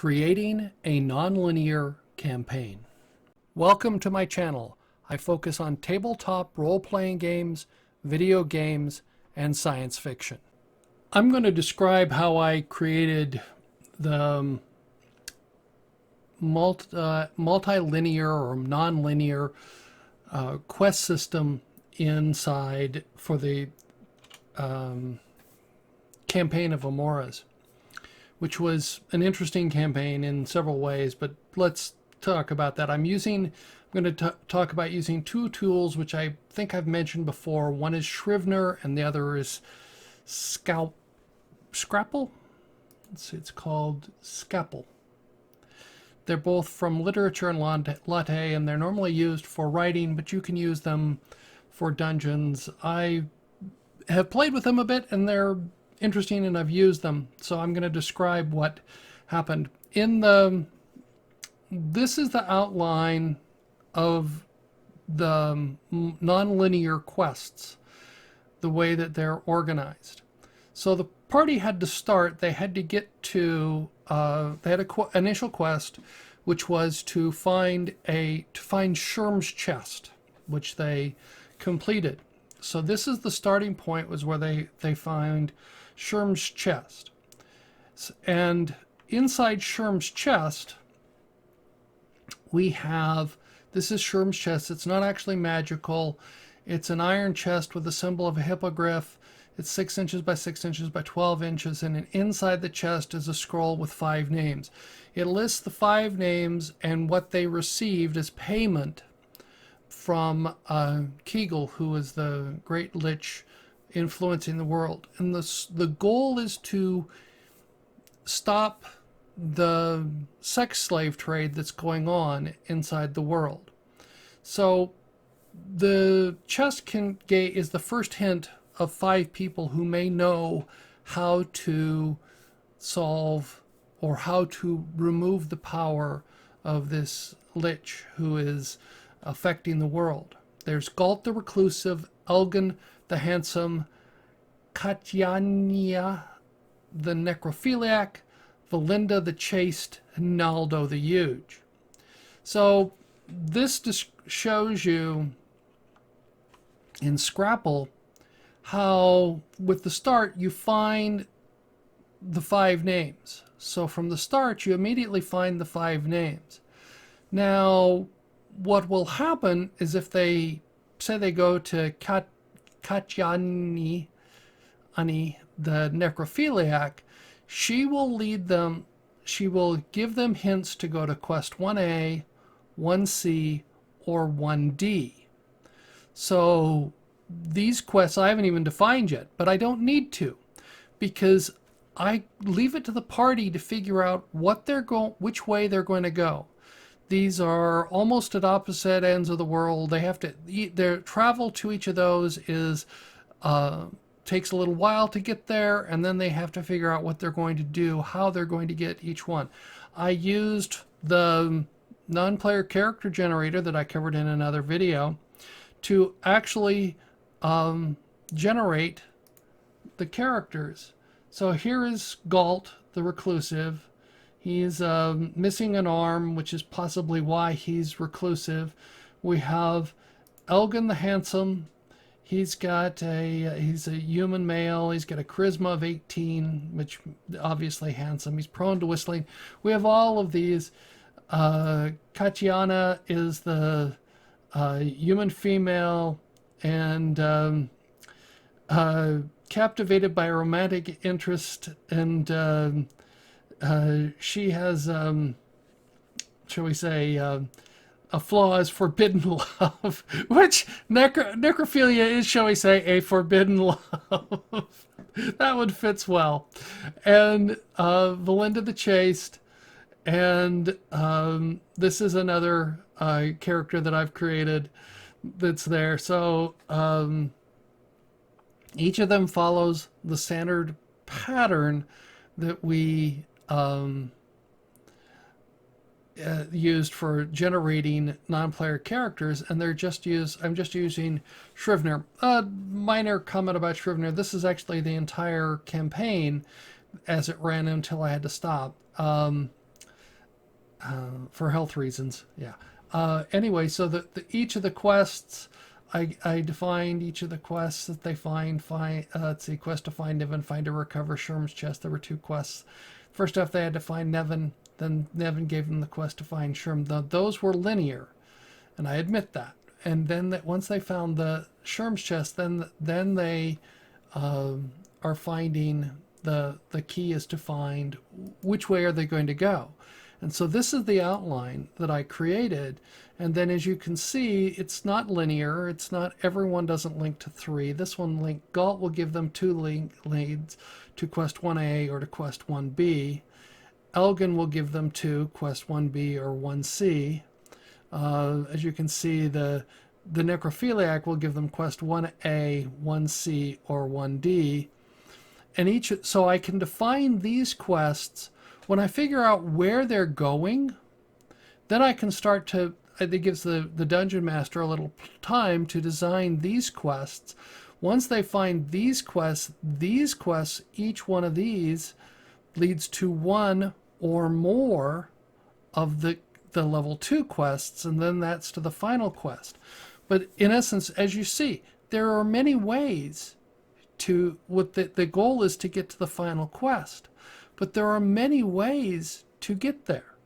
Creating a nonlinear campaign. Welcome to my channel. I focus on tabletop role-playing games, video games, and science fiction. I'm going to describe how I created the multilinear or nonlinear quest system inside for the campaign of Amoras, which was an interesting campaign in several ways, but let's talk about that. I'm going to talk about using two tools which I think I've mentioned before. One is Scrivener and the other is Scapple. Let's see, it's called Scapple. They're both from literature and latte, and they're normally used for writing, but you can use them for dungeons. I have played with them a bit, and they're interesting, and I've used them. So I'm going to describe what happened. This is the outline of the nonlinear quests, the way that they're organized. So the party had to start, they had to get to, they had an initial quest, which was to find Sherm's chest, which they completed. So this is the starting point, was where they find Sherm's chest. And inside Sherm's chest, we have, this is Sherm's chest. It's not actually magical. It's an iron chest with a symbol of a hippogriff. It's 6 inches by 6 inches by 12 inches, and inside the chest is a scroll with 5 names. It lists the 5 names and what they received as payment from Kegel, who is the great lich influencing the world. And the goal is to stop the sex slave trade that's going on inside the world. So the chest is the first hint of 5 people who may know how to solve or how to remove the power of this lich who is affecting the world. There's Galt the Reclusive, Elgin the Handsome, Katyania the Necrophiliac, Valinda the Chaste, and Naldo the Huge. So this just shows you in Scrapple how with the start you find the 5 names. So from the start you immediately find the 5 names. Now what will happen is if they say they go to Katyani, the Necrophiliac, she will lead them, she will give them hints to go to quest 1A, 1C, or 1D. So these quests I haven't even defined yet, but I don't need to, because I leave it to the party to figure out which way they're going to go. These are almost at opposite ends of the world. They have to, their travel to each of those is takes a little while to get there, and then they have to figure out what they're going to do, how they're going to get each one. I used the non-player character generator that I covered in another video to actually generate the characters. So here is Galt the Reclusive. He's missing an arm, which is possibly why he's reclusive. We have Elgin the Handsome. He's a human male. He's got a charisma of 18, which obviously handsome. He's prone to whistling. We have all of these. Katyana is the human female and captivated by a romantic interest, and she has, shall we say, a flaw is forbidden love, which necrophilia is, shall we say, a forbidden love. That one fits well. And Valinda the Chaste, and this is another character that I've created that's there. So each of them follows the standard pattern that we used for generating non-player characters, and I'm just using Scrivener. Minor comment about Scrivener: this is actually the entire campaign as it ran until I had to stop. for health reasons. Yeah. Anyway, so each of the quests, I defined each of the quests that they let's see, quest to find Niven, find to recover Sherm's chest. There were 2 quests. First off, they had to find Nevin. Then Nevin gave them the quest to find Sherm. Those were linear, and I admit that. And then once they found the Sherm's chest, then they are finding the key is to find which way are they going to go. And so this is the outline that I created. And then as you can see, it's not linear. It's not, everyone doesn't link to 3. This one link, Galt will give them 2 leads to quest 1A or to quest 1B. Elgin will give them 2, quest 1B or 1C. As you can see, the necrophiliac will give them quest 1A, 1C, or 1D. And so I can define these quests. When I figure out where they're going, then I can start to, it gives the dungeon master a little time to design these quests. Once they find these quests, each one of these leads to 1 or more of the level 2 quests, and then that's to the final quest. But in essence, as you see, there are many ways to, the goal is to get to the final quest. But there are many ways to get there.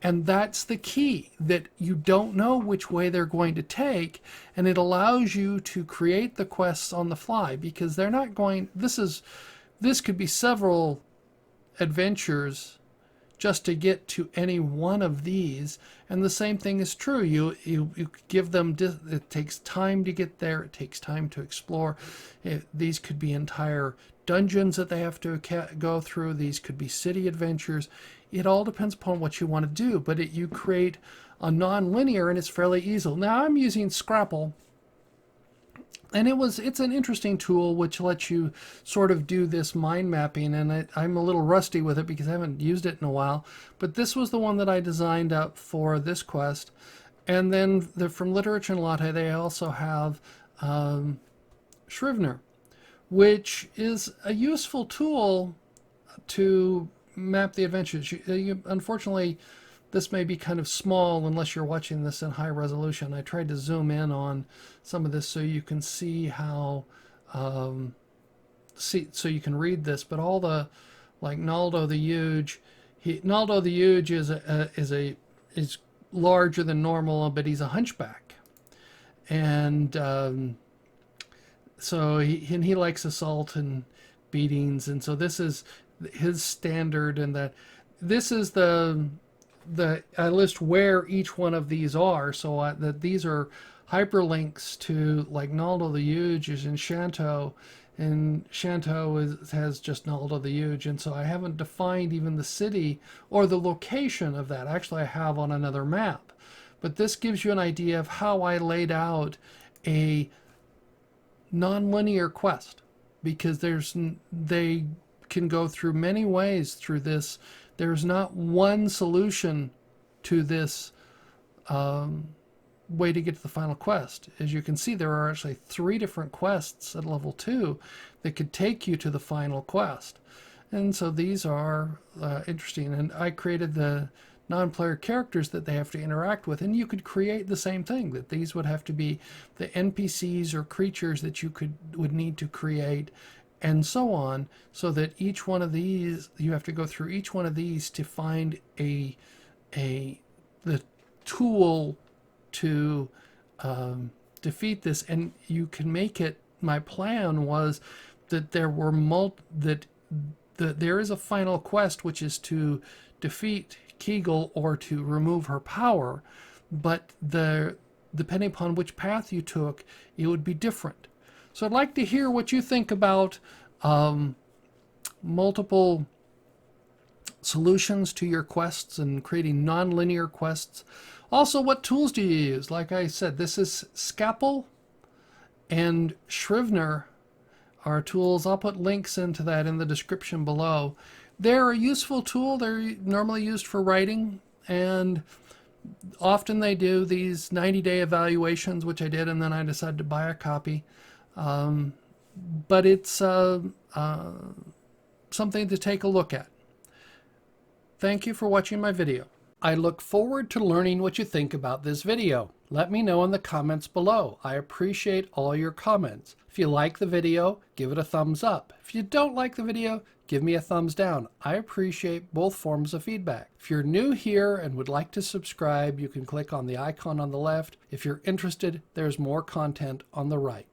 And that's the key, that you don't know which way they're going to take, and it allows you to create the quests on the fly, because they're not going, this could be several adventures just to get to any one of these. And the same thing is true. You give them, it takes time to get there. It takes time to explore. These could be entire dungeons that they have to go through. These could be city adventures. It all depends upon what you want to do, but you create a non-linear, and it's fairly easy. Now I'm using Scrapple, and it's an interesting tool which lets you sort of do this mind mapping, and I'm a little rusty with it because I haven't used it in a while, but this was the one that I designed up for this quest. And then from Literature and Latte, they also have Scrivener, which is a useful tool to map the adventures. Unfortunately, this may be kind of small unless you're watching this in high resolution. I tried to zoom in on some of this so you can see how, so you can read this. But all the, like Naldo the Huge, Naldo the Huge is larger than normal, but he's a hunchback, and so he likes assault and beatings, and so this is his standard, and that this is I list where each one of these are, so that these are hyperlinks to, like, Naldo the Huge is in Shanto, and Shanto has just Naldo the Huge, and so I haven't defined even the city or the location of that. Actually, I have on another map, but this gives you an idea of how I laid out a non-linear quest, because they can go through many ways through this. There's not one solution to this way to get to the final quest. As you can see, there are actually 3 different quests at level 2 that could take you to the final quest. And so these are interesting. And I created the non-player characters that they have to interact with, and you could create the same thing, that these would have to be the NPCs or creatures that you would need to create, and so on, so that each one of these, you have to go through each one of these to find the tool to defeat this. And you can make it, my plan was that there were there is a final quest, which is to defeat Kegel or to remove her power, but depending upon which path you took, it would be different. So I'd like to hear what you think about multiple solutions to your quests and creating non-linear quests. Also, what tools do you use? Like I said, this is Scapple and Scrivener are tools. I'll put links into that in the description below. They're a useful tool. They're normally used for writing, and often they do these 90-day evaluations, which I did, and then I decided to buy a copy. But it's something to take a look at. Thank you for watching my video. I look forward to learning what you think about this video. Let me know in the comments below. I appreciate all your comments. If you like the video, give it a thumbs up. If you don't like the video, give me a thumbs down. I appreciate both forms of feedback. If you're new here and would like to subscribe, you can click on the icon on the left. If you're interested, there's more content on the right.